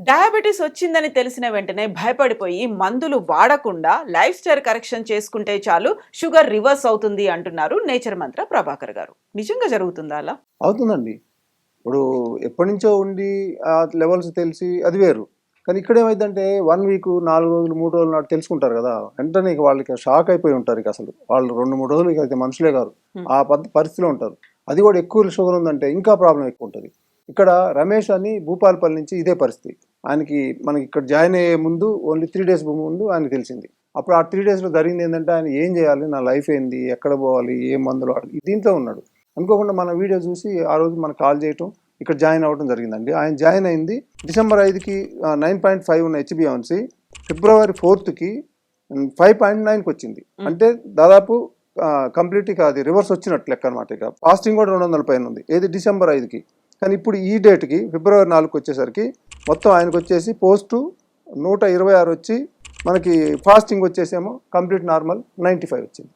Diabetes వచ్చిందని తెలిసిన వెంటనే భయపడిపోయి మందులు వాడకుండా లైఫ్ స్టైల్ కరెక్షన్ చేసుకుంటే చాలు షుగర్ రివర్స్ అవుతుంది అంటున్నారు నేచర్ మంత్ర ప్రభాకర్ గారు. నిజంగా జరుగుతుందా అలా? అవుతుందండి. ఇప్పుడు ఎప్పటి నుంచో ఉండి ఆ లెవెల్స్ తెలిసి అది వేరు. కానీ ఇక్కడ ఏమైందంటే 1 వీక్ 4 రోజులు 3 రోజులు నాటి తెలుసుకుంటారు కదా! వెంటనే ఇక వాళ్ళకి షాక్ అయిపోయి ఉంటారు ఇక అసలు. వాళ్ళు 2, 3 రోజులు ఇక అయితే మనుషులే కాదు. ఆ పరిస్థితిలో ఉంటారు. అది కూడా ఎక్కువ షుగర్ ఉందంటే ఇంకా ప్రాబ్లమ్ ఎక్కువ ఉంటుంది. ఇక్కడ రమేష్ అని భూపాలపల్లి నుంచి ఇదే పరిస్థితి. మనకి ఇక్కడ జాయిన్ అయ్యే ముందు ఓన్లీ 3 డేస్ ముందు ఆయనకి తెలిసింది. అప్పుడు ఆ 3 డేస్‌లో జరిగింది ఏందంటే ఆయన ఏం చేయాలి? నా లైఫ్ ఏంది? ఎక్కడ పోవాలి? ఏ మందులు వాడాలి? దీంట్లో ఉన్నాడు. అనుకోకుండా మన వీడియో చూసి ఆ రోజు మనకు కాల్ చేయటం, ఇక్కడ జాయిన్ అవ్వడం జరిగిందండి. ఆయన జాయిన్ అయింది డిసెంబర్ 5కి 9.5 ఉన్న హెచ్‌బీ1సి ఫిబ్రవరి 4కి 5.9కి వచ్చింది. అంటే దాదాపు కంప్లీట్‌గా అది రివర్స్ వచ్చినట్టు లెక్క అనమాట. ఇక ఫాస్టింగ్ కూడా 200 పైన ఉంది. ఏది డిసెంబర్ 5కి. కానీ ఇప్పుడు ఈ డేట్కి ఫిబ్రవరి 4కి వచ్చేసరికి మొత్తం ఆయనకు వచ్చేసి పోస్టు 126 వచ్చి మనకి ఫాస్టింగ్ వచ్చేసేమో కంప్లీట్ నార్మల్ 95 వచ్చింది.